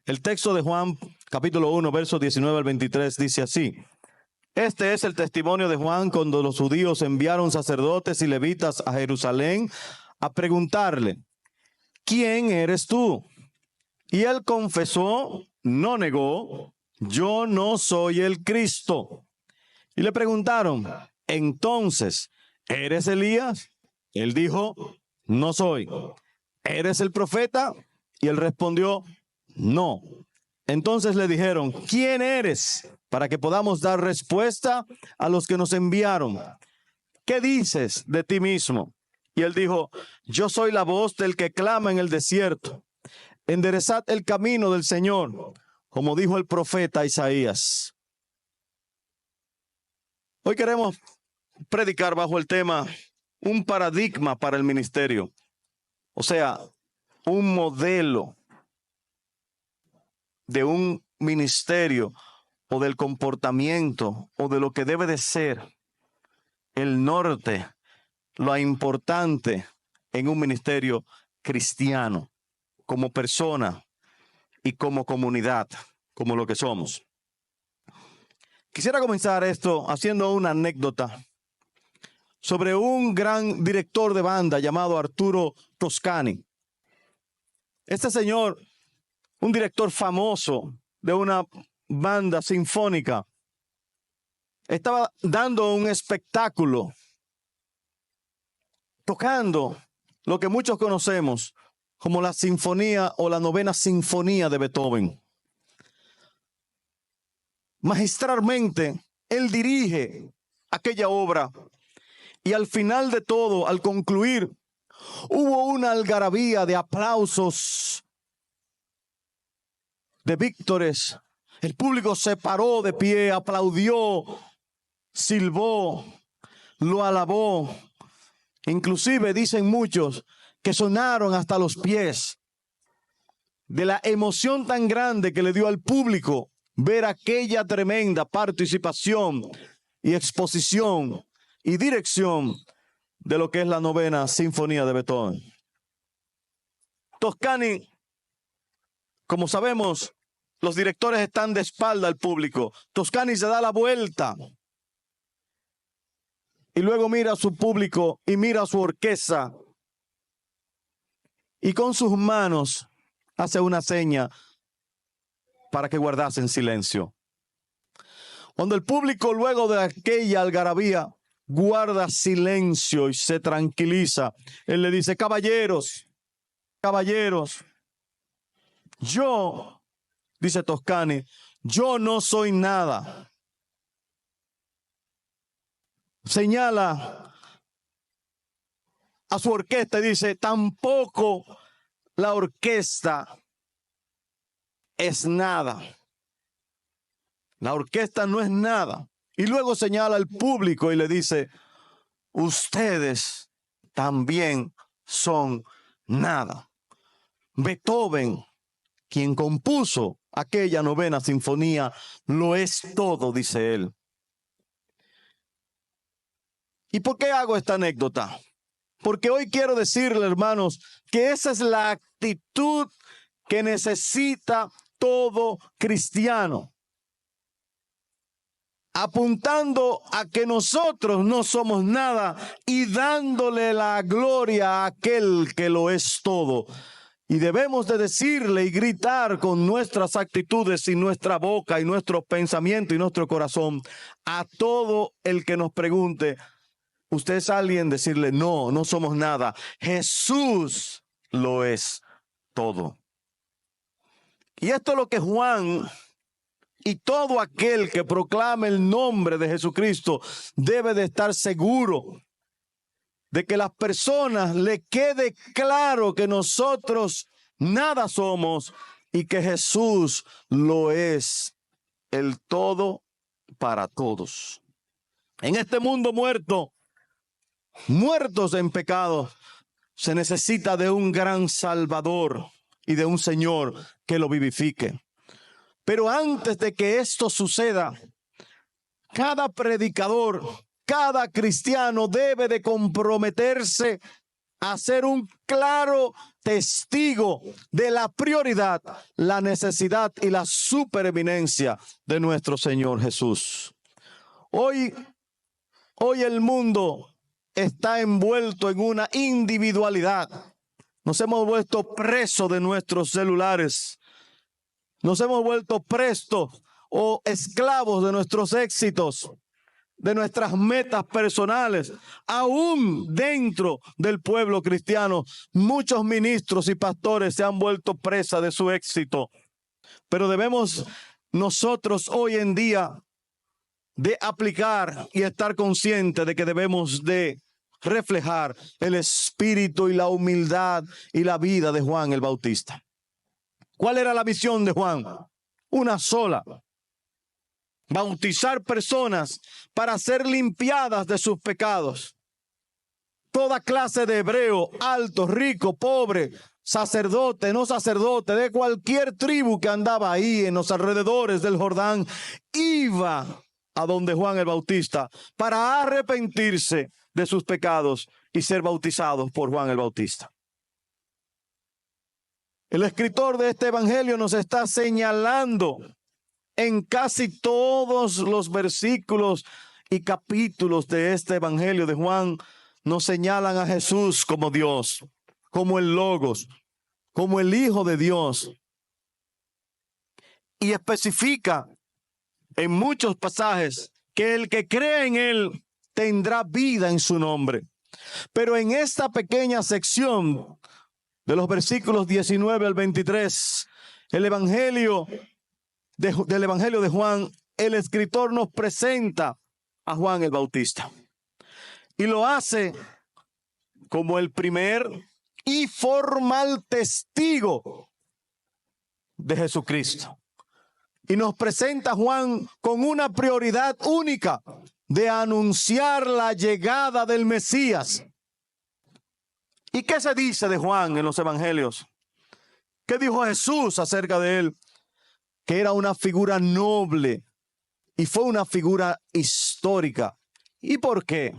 El texto de Juan, capítulo 1, versos 19 al 23, dice así: Este es el testimonio de Juan cuando los judíos enviaron sacerdotes y levitas a Jerusalén a preguntarle: ¿quién eres tú? Y él confesó, no negó: yo no soy el Cristo. Y le preguntaron: entonces, ¿eres Elías? Él dijo: no soy. ¿Eres el profeta? Y él respondió: no. Entonces le dijeron: ¿quién eres? Para que podamos dar respuesta a los que nos enviaron. ¿Qué dices de ti mismo? Y él dijo: yo soy la voz del que clama en el desierto. Enderezad el camino del Señor, como dijo el profeta Isaías. Hoy queremos predicar bajo el tema un paradigma para el ministerio. O sea, un modelo de un ministerio o del comportamiento o de lo que debe de ser el norte, lo importante en un ministerio cristiano, como persona y como comunidad, como lo que somos. Quisiera comenzar esto haciendo una anécdota sobre un gran director de banda llamado Arturo Toscani. Este señor, un director famoso de una banda sinfónica, estaba dando un espectáculo, tocando lo que muchos conocemos como la sinfonía o la novena sinfonía de Beethoven. Magistralmente, él dirige aquella obra y al final de todo, al concluir, hubo una algarabía de aplausos, de víctores. El público se paró de pie, aplaudió, silbó, lo alabó. Inclusive dicen muchos que sonaron hasta los pies de la emoción tan grande que le dio al público ver aquella tremenda participación y exposición y dirección de lo que es la novena sinfonía de Beethoven. Toscani, como sabemos, los directores están de espalda al público. Toscani se da la vuelta y luego mira a su público y mira a su orquesta y con sus manos hace una seña para que guardasen silencio. Cuando el público, luego de aquella algarabía, guarda silencio y se tranquiliza, él le dice: caballeros, caballeros, yo, dice Toscani, yo no soy nada. Señala a su orquesta y dice: tampoco la orquesta es nada. La orquesta no es nada. Y luego señala al público y le dice: ustedes también son nada. Beethoven, quien compuso aquella novena sinfonía, lo es todo, dice él. ¿Y por qué hago esta anécdota? Porque hoy quiero decirle, hermanos, que esa es la actitud que necesita todo cristiano, apuntando a que nosotros no somos nada y dándole la gloria a aquel que lo es todo. Y debemos de decirle y gritar con nuestras actitudes y nuestra boca y nuestro pensamiento y nuestro corazón a todo el que nos pregunte: ¿usted es alguien? Decirle: no, no somos nada. Jesús lo es todo. Y esto es lo que Juan y todo aquel que proclame el nombre de Jesucristo debe de estar seguro de que las personas le quede claro que nosotros nada somos y que Jesús lo es el todo para todos. En este mundo muertos en pecado, se necesita de un gran Salvador y de un Señor que lo vivifique. Pero antes de que esto suceda, cada predicador, cada cristiano debe de comprometerse a ser un claro testigo de la prioridad, la necesidad y la supereminencia de nuestro Señor Jesús. Hoy el mundo está envuelto en una individualidad. Nos hemos vuelto presos de nuestros celulares. Nos hemos vuelto prestos o esclavos de nuestros éxitos, de nuestras metas personales. Aún dentro del pueblo cristiano, muchos ministros y pastores se han vuelto presa de su éxito. Pero debemos nosotros hoy en día de aplicar y estar conscientes de que debemos de reflejar el espíritu y la humildad y la vida de Juan el Bautista. ¿Cuál era la visión de Juan? Una sola: bautizar personas para ser limpiadas de sus pecados. Toda clase de hebreo, alto, rico, pobre, sacerdote, no sacerdote, de cualquier tribu que andaba ahí en los alrededores del Jordán, iba a donde Juan el Bautista para arrepentirse de sus pecados y ser bautizados por Juan el Bautista. El escritor de este evangelio nos está señalando en casi todos los versículos y capítulos de este evangelio de Juan, nos señalan a Jesús como Dios, como el Logos, como el Hijo de Dios. Y especifica en muchos pasajes que el que cree en él tendrá vida en su nombre. Pero en esta pequeña sección de los versículos 19 al 23, del Evangelio de Juan, el escritor nos presenta a Juan el Bautista. Y lo hace como el primer y formal testigo de Jesucristo. Y nos presenta a Juan con una prioridad única de anunciar la llegada del Mesías. ¿Y qué se dice de Juan en los evangelios? ¿Qué dijo Jesús acerca de él? Que era una figura noble y fue una figura histórica. ¿Y por qué?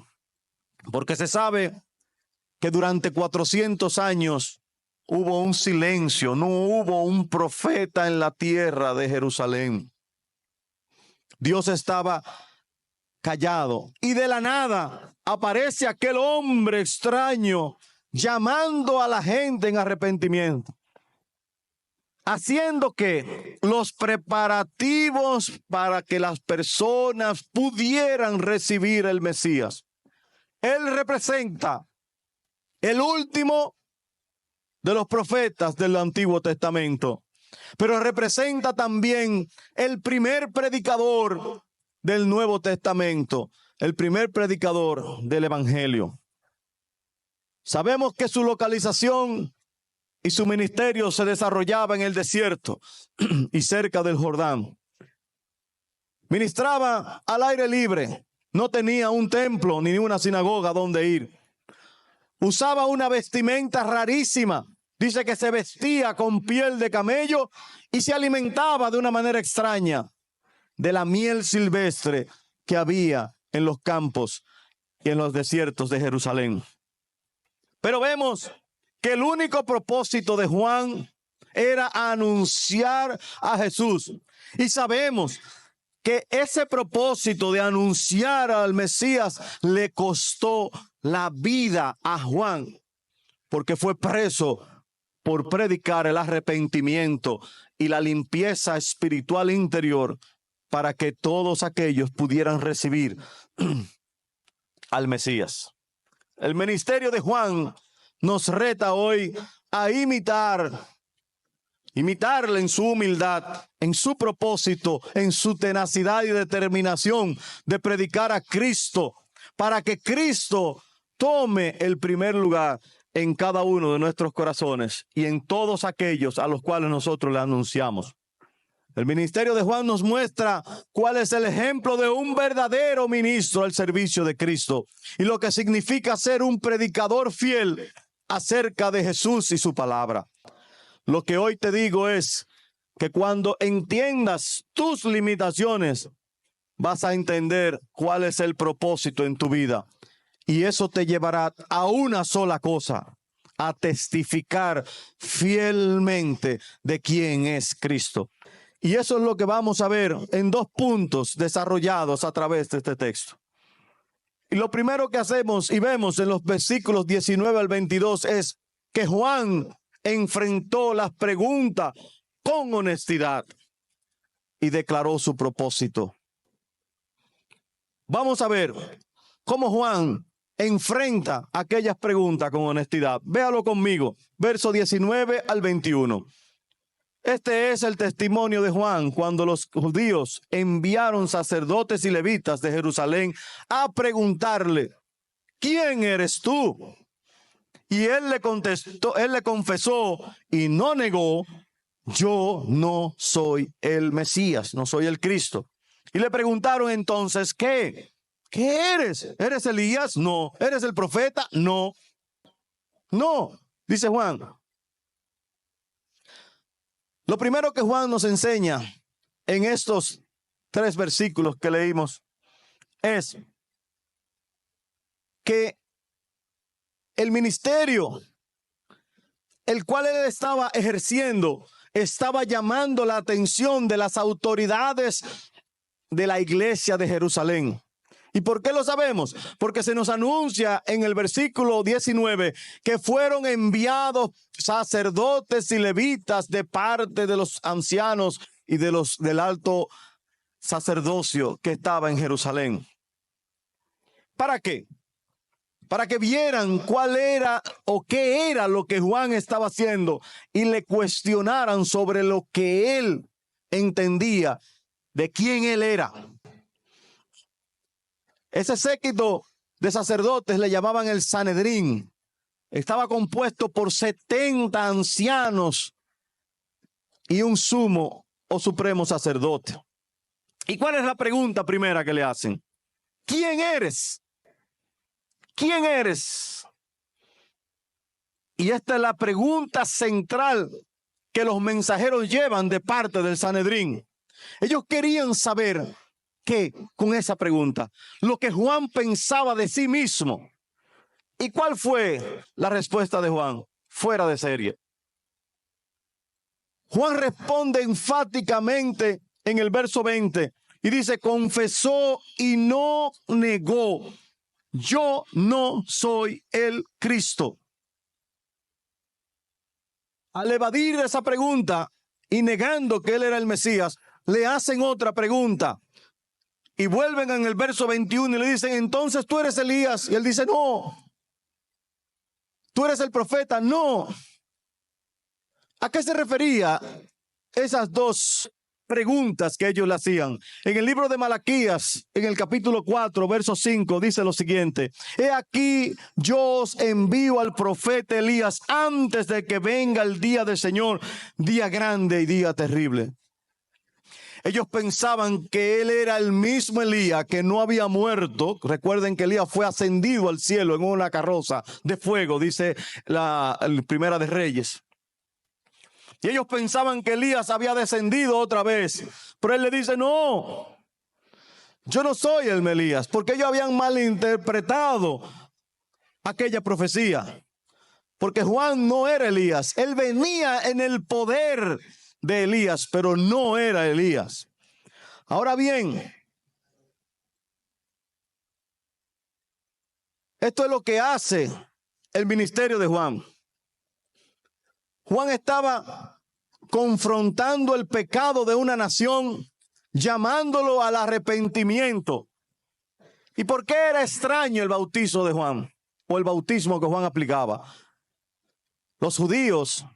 Porque se sabe que durante 400 años hubo un silencio, no hubo un profeta en la tierra de Jerusalén. Dios estaba callado y de la nada aparece aquel hombre extraño llamando a la gente en arrepentimiento, haciendo que los preparativos para que las personas pudieran recibir el Mesías. Él representa el último de los profetas del Antiguo Testamento, pero representa también el primer predicador del Nuevo Testamento, el primer predicador del Evangelio. Sabemos que su localización y su ministerio se desarrollaba en el desierto y cerca del Jordán. Ministraba al aire libre, no tenía un templo ni una sinagoga donde ir. Usaba una vestimenta rarísima. Dice que se vestía con piel de camello y se alimentaba de una manera extraña de la miel silvestre que había en los campos y en los desiertos de Jerusalén. Pero vemos que el único propósito de Juan era anunciar a Jesús. Y sabemos que ese propósito de anunciar al Mesías le costó la vida a Juan, porque fue preso por predicar el arrepentimiento y la limpieza espiritual interior para que todos aquellos pudieran recibir al Mesías. El ministerio de Juan nos reta hoy a imitarle en su humildad, en su propósito, en su tenacidad y determinación de predicar a Cristo, para que Cristo tome el primer lugar en cada uno de nuestros corazones y en todos aquellos a los cuales nosotros le anunciamos. El ministerio de Juan nos muestra cuál es el ejemplo de un verdadero ministro al servicio de Cristo y lo que significa ser un predicador fiel acerca de Jesús y su palabra. Lo que hoy te digo es que cuando entiendas tus limitaciones, vas a entender cuál es el propósito en tu vida Y eso te llevará a una sola cosa: a testificar fielmente de quién es Cristo. Y eso es lo que vamos a ver en 2 puntos desarrollados a través de este texto. Y lo primero que hacemos y vemos en los versículos 19 al 22 es que Juan enfrentó las preguntas con honestidad y declaró su propósito. Vamos a ver cómo Juan enfrenta aquellas preguntas con honestidad. Véalo conmigo, verso 19 al 21. Este es el testimonio de Juan cuando los judíos enviaron sacerdotes y levitas de Jerusalén a preguntarle: ¿quién eres tú? Y él le contestó, él le confesó y no negó: yo no soy el Mesías, no soy el Cristo. Y le preguntaron entonces: ¿qué? ¿Qué eres? ¿Eres Elías? No. ¿Eres el profeta? No. No, dice Juan. Lo primero que Juan nos enseña en estos 3 versículos que leímos es que el ministerio, el cual él estaba ejerciendo, estaba llamando la atención de las autoridades de la iglesia de Jerusalén. ¿Y por qué lo sabemos? Porque se nos anuncia en el versículo 19 que fueron enviados sacerdotes y levitas de parte de los ancianos y del alto sacerdocio que estaba en Jerusalén. ¿Para qué? Para que vieran cuál era o qué era lo que Juan estaba haciendo y le cuestionaran sobre lo que él entendía de quién él era. Ese séquito de sacerdotes le llamaban el Sanedrín. Estaba compuesto por 70 ancianos y un sumo o supremo sacerdote. ¿Y cuál es la pregunta primera que le hacen? ¿Quién eres? ¿Quién eres? Y esta es la pregunta central que los mensajeros llevan de parte del Sanedrín. Ellos querían saber que con esa pregunta, lo que Juan pensaba de sí mismo. ¿Y cuál fue la respuesta de Juan? Fuera de serie. Juan responde enfáticamente en el verso 20 y dice: confesó y no negó: yo no soy el Cristo. Al evadir esa pregunta y negando que él era el Mesías, le hacen otra pregunta. Y vuelven en el verso 21 y le dicen: entonces tú eres Elías. Y él dice: no. ¿Tú eres el profeta? No. ¿A qué se refería esas 2 preguntas que ellos le hacían? En el libro de Malaquías, en el capítulo 4, verso 5, dice lo siguiente: he aquí yo os envío al profeta Elías antes de que venga el día del Señor, día grande y día terrible. Ellos pensaban que él era el mismo Elías que no había muerto. Recuerden que Elías fue ascendido al cielo en una carroza de fuego, dice la Primera de Reyes. Y ellos pensaban que Elías había descendido otra vez. Pero él le dice: no, yo no soy el Elías, porque ellos habían malinterpretado aquella profecía. Porque Juan no era Elías. Él venía en el poder de Elías, pero no era Elías. Ahora bien, esto es lo que hace el ministerio de Juan. Juan estaba confrontando el pecado de una nación, llamándolo al arrepentimiento. ¿Y por qué era extraño el bautizo de Juan o el bautismo que Juan aplicaba? Los judíos,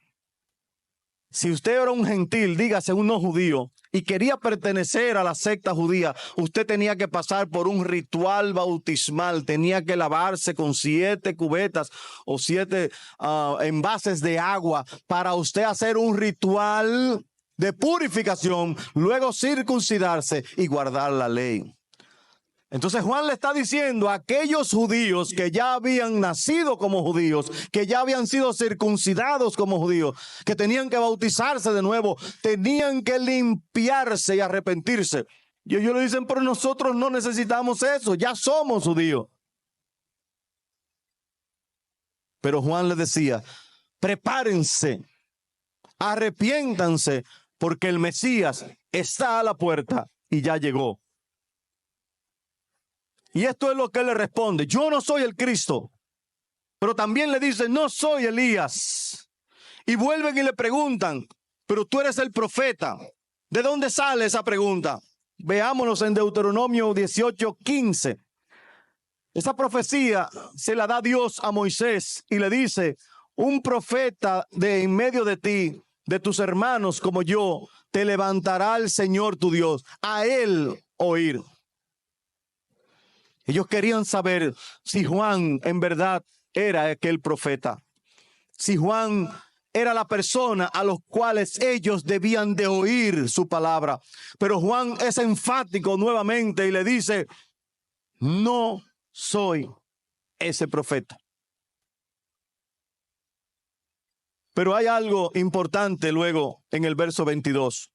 si usted era un gentil, dígase un no judío, y quería pertenecer a la secta judía, usted tenía que pasar por un ritual bautismal, tenía que lavarse con 7 cubetas o 7 envases de agua para usted hacer un ritual de purificación, luego circuncidarse y guardar la ley. Entonces Juan le está diciendo a aquellos judíos que ya habían nacido como judíos, que ya habían sido circuncidados como judíos, que tenían que bautizarse de nuevo, tenían que limpiarse y arrepentirse. Y ellos le dicen: pero nosotros no necesitamos eso, ya somos judíos. Pero Juan le decía, prepárense, arrepiéntanse, porque el Mesías está a la puerta y ya llegó. Y esto es lo que él le responde: yo no soy el Cristo. Pero también le dice, no soy Elías. Y vuelven y le preguntan, pero tú eres el profeta. ¿De dónde sale esa pregunta? Veámonos en Deuteronomio 18:15. Esa profecía se la da Dios a Moisés y le dice, un profeta de en medio de ti, de tus hermanos como yo, te levantará el Señor tu Dios, a él oír. Ellos querían saber si Juan en verdad era aquel profeta, si Juan era la persona a los cuales ellos debían de oír su palabra. Pero Juan es enfático nuevamente y le dice, no soy ese profeta. Pero hay algo importante luego en el verso 22.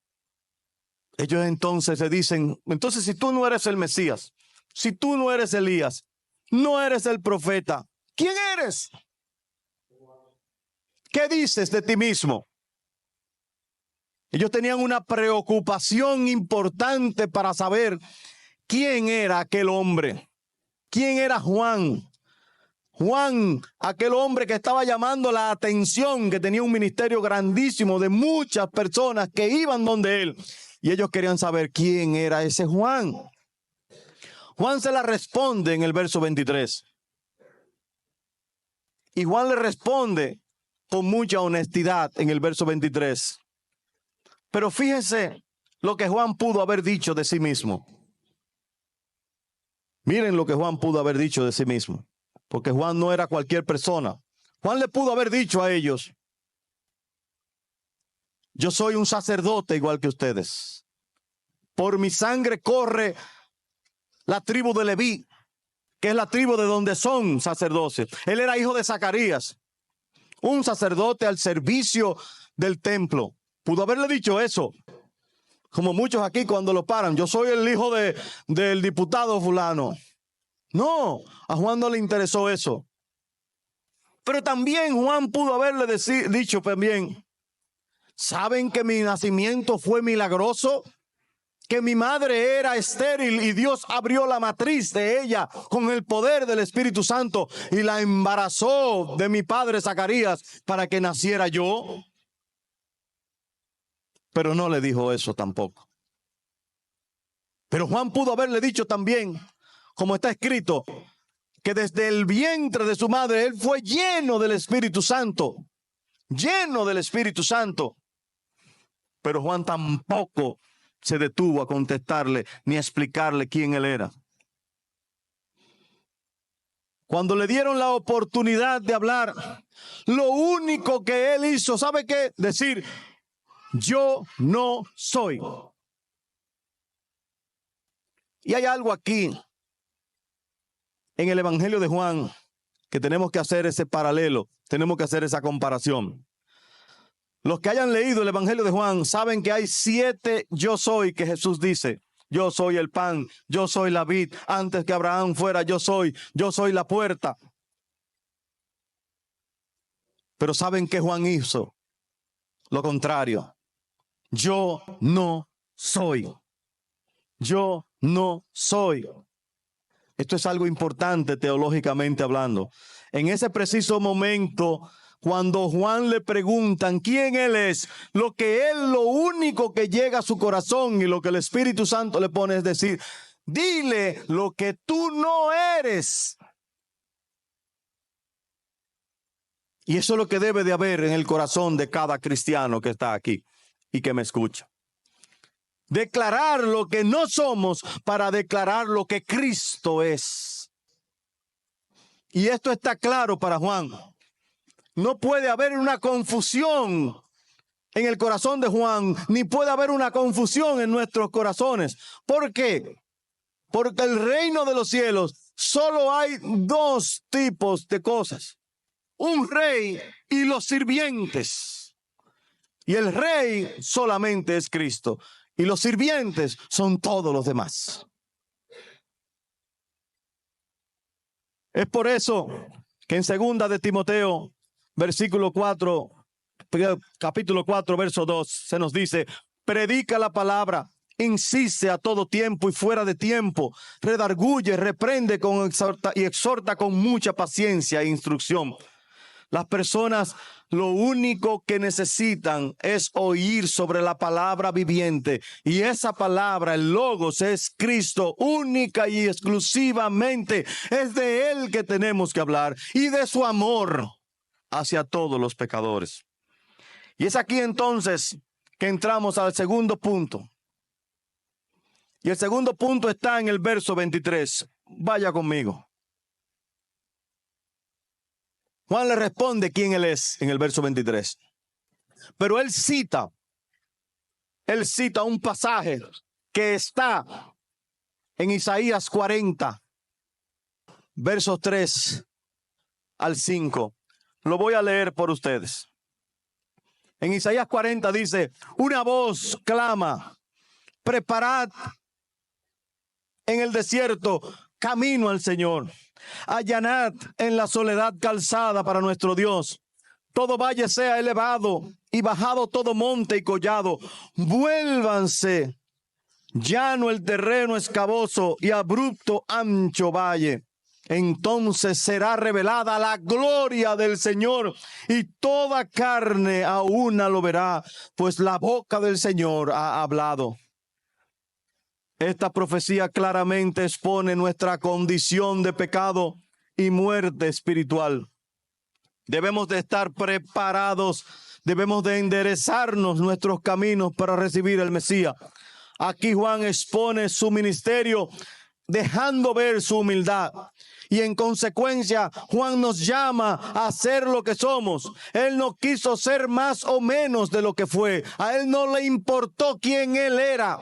Ellos entonces se dicen, entonces si tú no eres el Mesías, si tú no eres Elías, no eres el profeta, ¿quién eres? ¿Qué dices de ti mismo? Ellos tenían una preocupación importante para saber quién era aquel hombre, quién era Juan. Juan, aquel hombre que estaba llamando la atención, que tenía un ministerio grandísimo de muchas personas que iban donde él. Y ellos querían saber quién era ese Juan. Juan se la responde en el verso 23. Y Juan le responde con mucha honestidad en el verso 23. Pero fíjense lo que Juan pudo haber dicho de sí mismo. Miren lo que Juan pudo haber dicho de sí mismo. Porque Juan no era cualquier persona. Juan le pudo haber dicho a ellos, yo soy un sacerdote igual que ustedes. Por mi sangre corre la tribu de Leví, que es la tribu de donde son sacerdotes. Él era hijo de Zacarías, un sacerdote al servicio del templo. Pudo haberle dicho eso, como muchos aquí cuando lo paran. Yo soy el hijo del diputado fulano. No, a Juan no le interesó eso. Pero también Juan pudo haberle dicho también, ¿saben que mi nacimiento fue milagroso? Que mi madre era estéril y Dios abrió la matriz de ella con el poder del Espíritu Santo y la embarazó de mi padre Zacarías para que naciera yo. Pero no le dijo eso tampoco. Pero Juan pudo haberle dicho también, como está escrito, que desde el vientre de su madre él fue lleno del Espíritu Santo. Lleno del Espíritu Santo. Pero Juan tampoco se detuvo a contestarle ni a explicarle quién él era. Cuando le dieron la oportunidad de hablar, lo único que él hizo, ¿sabe qué? Decir, yo no soy. Y hay algo aquí en el Evangelio de Juan que tenemos que hacer ese paralelo, tenemos que hacer esa comparación. Los que hayan leído el Evangelio de Juan saben que hay 7 yo soy que Jesús dice. Yo soy el pan, yo soy la vid, antes que Abraham fuera yo soy la puerta. Pero ¿saben qué Juan hizo? Lo contrario. Yo no soy. Yo no soy. Esto es algo importante teológicamente hablando. En ese preciso momento, cuando Juan le preguntan quién él es, lo único que llega a su corazón y lo que el Espíritu Santo le pone es decir, dile lo que tú no eres. Y eso es lo que debe de haber en el corazón de cada cristiano que está aquí y que me escucha. Declarar lo que no somos para declarar lo que Cristo es. Y esto está claro para Juan. No puede haber una confusión en el corazón de Juan, ni puede haber una confusión en nuestros corazones. ¿Por qué? Porque el reino de los cielos solo hay 2 tipos de cosas. Un rey y los sirvientes. Y el rey solamente es Cristo. Y los sirvientes son todos los demás. Es por eso que en segunda de Timoteo, capítulo 4, verso 2, se nos dice: predica la palabra, insiste a todo tiempo y fuera de tiempo, redarguye, reprende y exhorta con mucha paciencia e instrucción. Las personas lo único que necesitan es oír sobre la palabra viviente, y esa palabra, el Logos, es Cristo. Única y exclusivamente es de Él que tenemos que hablar, y de su amor hacia todos los pecadores. Y es aquí entonces que entramos al segundo punto. Y el segundo punto está en el verso 23. Vaya conmigo. Juan le responde quién Él es en el verso 23. Pero él cita un pasaje que está en Isaías 40, versos 3 al 5. Lo voy a leer por ustedes. En Isaías 40 dice: una voz clama, preparad en el desierto camino al Señor. Allanad en la soledad calzada para nuestro Dios. Todo valle sea elevado y bajado todo monte y collado. Vuélvanse llano el terreno escaboso y abrupto ancho valle. Entonces será revelada la gloria del Señor, y toda carne a una lo verá, pues la boca del Señor ha hablado. Esta profecía claramente expone nuestra condición de pecado y muerte espiritual. Debemos de estar preparados, debemos de enderezarnos nuestros caminos para recibir el Mesías. Aquí Juan expone su ministerio dejando ver su humildad. Y en consecuencia, Juan nos llama a ser lo que somos. Él no quiso ser más o menos de lo que fue. A él no le importó quién él era.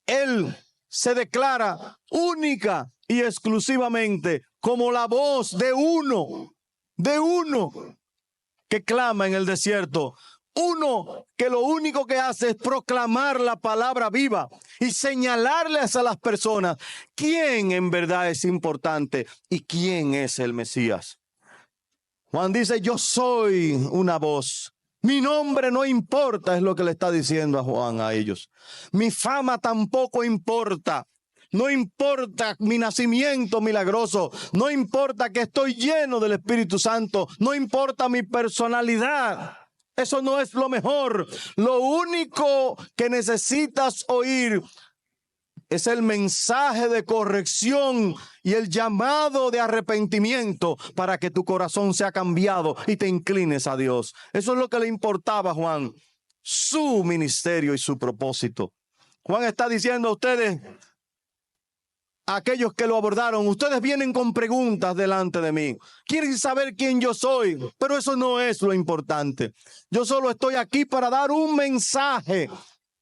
Él se declara única y exclusivamente como la voz de uno que clama en el desierto. Uno que lo único que hace es proclamar la palabra viva y señalarles a las personas quién en verdad es importante y quién es el Mesías. Juan dice: yo soy una voz. Mi nombre no importa, es lo que le está diciendo a Juan a ellos. Mi fama tampoco importa. No importa mi nacimiento milagroso. No importa que estoy lleno del Espíritu Santo. No importa mi personalidad. Eso no es lo mejor. Lo único que necesitas oír es el mensaje de corrección y el llamado de arrepentimiento para que tu corazón sea cambiado y te inclines a Dios. Eso es lo que le importaba a Juan, su ministerio y su propósito. Juan está diciendo a ustedes, a aquellos que lo abordaron: ustedes vienen con preguntas delante de mí, quieren saber quién yo soy, pero eso no es lo importante. Yo solo estoy aquí para dar un mensaje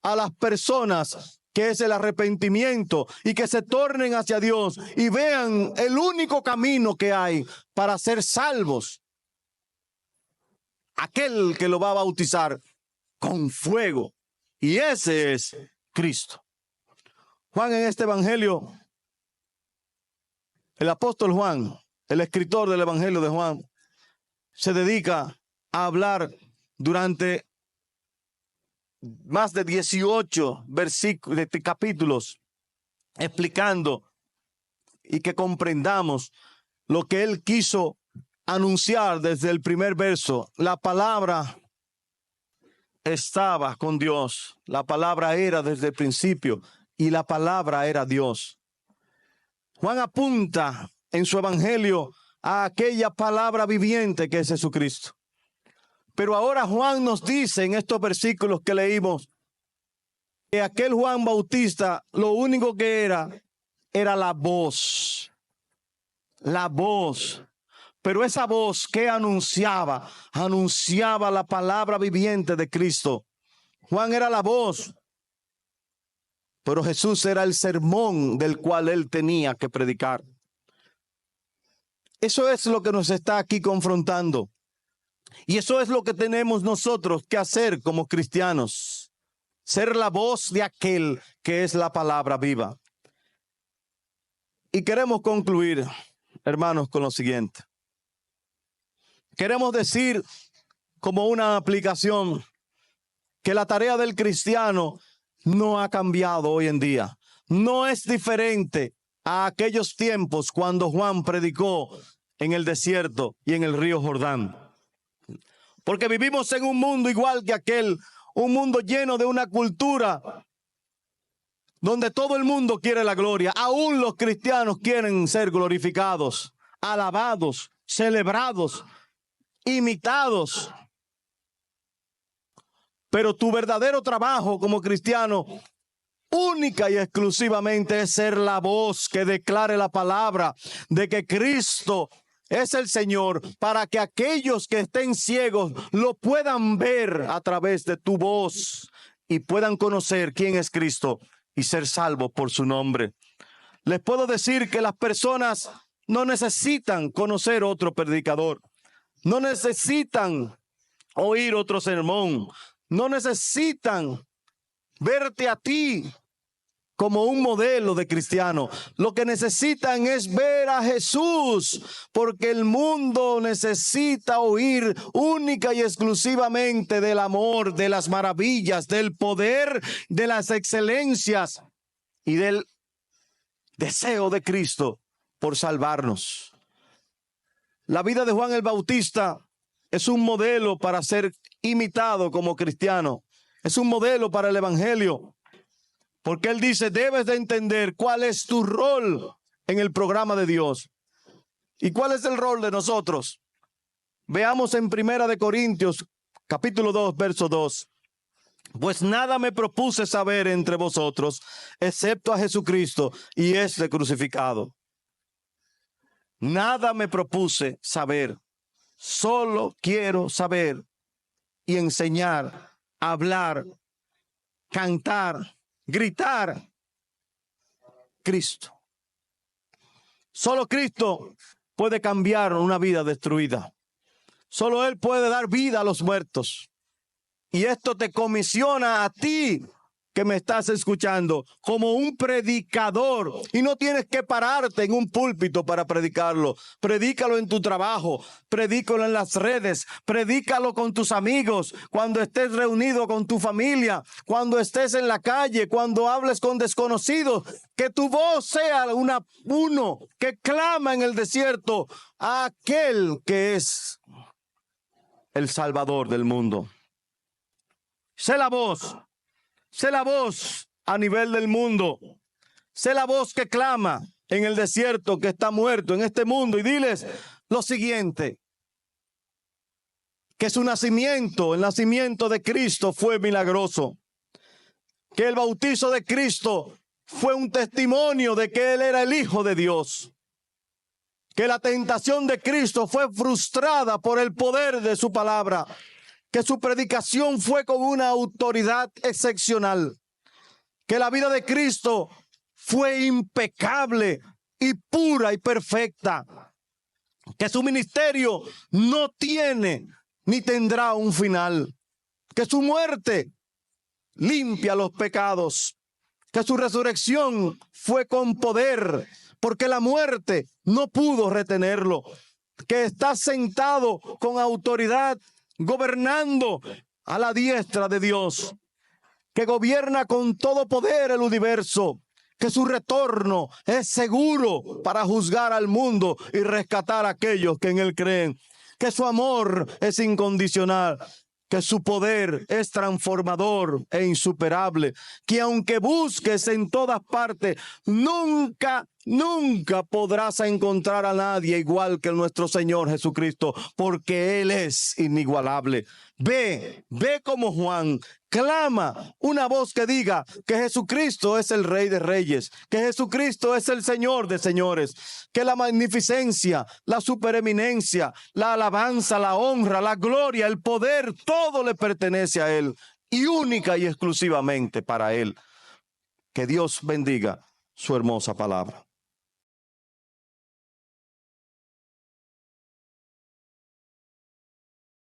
a las personas, que es el arrepentimiento, y que se tornen hacia Dios y vean el único camino que hay para ser salvos. Aquel que lo va a bautizar con fuego, y ese es Cristo. Juan, en este evangelio, el apóstol Juan, el escritor del evangelio de Juan, se dedica a hablar durante más de 18 capítulos, explicando y que comprendamos lo que él quiso anunciar desde el primer verso. La palabra estaba con Dios, la palabra era desde el principio y la palabra era Dios. Juan apunta en su evangelio a aquella palabra viviente que es Jesucristo. Pero ahora Juan nos dice en estos versículos que leímos que aquel Juan Bautista lo único que era la voz. La voz. Pero esa voz que anunciaba la palabra viviente de Cristo. Juan era la voz, pero Jesús era el sermón del cual él tenía que predicar. Eso es lo que nos está aquí confrontando. Y eso es lo que tenemos nosotros que hacer como cristianos. Ser la voz de aquel que es la palabra viva. Y queremos concluir, hermanos, con lo siguiente. Queremos decir como una aplicación que la tarea del cristiano no ha cambiado hoy en día. No es diferente a aquellos tiempos cuando Juan predicó en el desierto y en el río Jordán. Porque vivimos en un mundo igual que aquel, un mundo lleno de una cultura donde todo el mundo quiere la gloria. Aún los cristianos quieren ser glorificados, alabados, celebrados, imitados. Pero tu verdadero trabajo como cristiano, única y exclusivamente, es ser la voz que declare la palabra de que Cristo es el Señor, para que aquellos que estén ciegos lo puedan ver a través de tu voz y puedan conocer quién es Cristo y ser salvos por su nombre. Les puedo decir que las personas no necesitan conocer otro predicador, no necesitan oír otro sermón, no necesitan verte a ti como un modelo de cristiano. Lo que necesitan es ver a Jesús, porque el mundo necesita oír única y exclusivamente del amor, de las maravillas, del poder, de las excelencias y del deseo de Cristo por salvarnos. La vida de Juan el Bautista es un modelo para ser imitado como cristiano. Es un modelo para el evangelio. Porque él dice, debes de entender cuál es tu rol en el programa de Dios. ¿Y cuál es el rol de nosotros? Veamos en 1 Corintios, capítulo 2, verso 2. Pues nada me propuse saber entre vosotros, excepto a Jesucristo y este crucificado. Nada me propuse saber. Solo quiero saber y enseñar, hablar, cantar, gritar Cristo. Solo Cristo puede cambiar una vida destruida. Solo Él puede dar vida a los muertos. Y esto te comisiona a ti que me estás escuchando como un predicador. Y no tienes que pararte en un púlpito para predicarlo. Predícalo en tu trabajo, predícalo en las redes, predícalo con tus amigos, cuando estés reunido con tu familia, cuando estés en la calle, cuando hables con desconocidos. Que tu voz sea uno que clama en el desierto a aquel que es el Salvador del mundo. Sé la voz. Sé la voz a nivel del mundo. Sé la voz que clama en el desierto, que está muerto en este mundo. Y diles lo siguiente: que su nacimiento, el nacimiento de Cristo fue milagroso. Que el bautizo de Cristo fue un testimonio de que Él era el Hijo de Dios. Que la tentación de Cristo fue frustrada por el poder de su palabra. Que su predicación fue con una autoridad excepcional. Que la vida de Cristo fue impecable y pura y perfecta. Que su ministerio no tiene ni tendrá un final. Que su muerte limpia los pecados. Que su resurrección fue con poder, porque la muerte no pudo retenerlo. Que está sentado con autoridad, gobernando a la diestra de Dios, que gobierna con todo poder el universo, que su retorno es seguro para juzgar al mundo y rescatar a aquellos que en Él creen, que su amor es incondicional, que su poder es transformador e insuperable, que aunque busques en todas partes, nunca podrás encontrar a nadie igual que nuestro Señor Jesucristo, porque Él es inigualable. Ve como Juan, clama una voz que diga que Jesucristo es el Rey de Reyes, que Jesucristo es el Señor de señores, que la magnificencia, la supereminencia, la alabanza, la honra, la gloria, el poder, todo le pertenece a Él y única y exclusivamente para Él. Que Dios bendiga su hermosa palabra.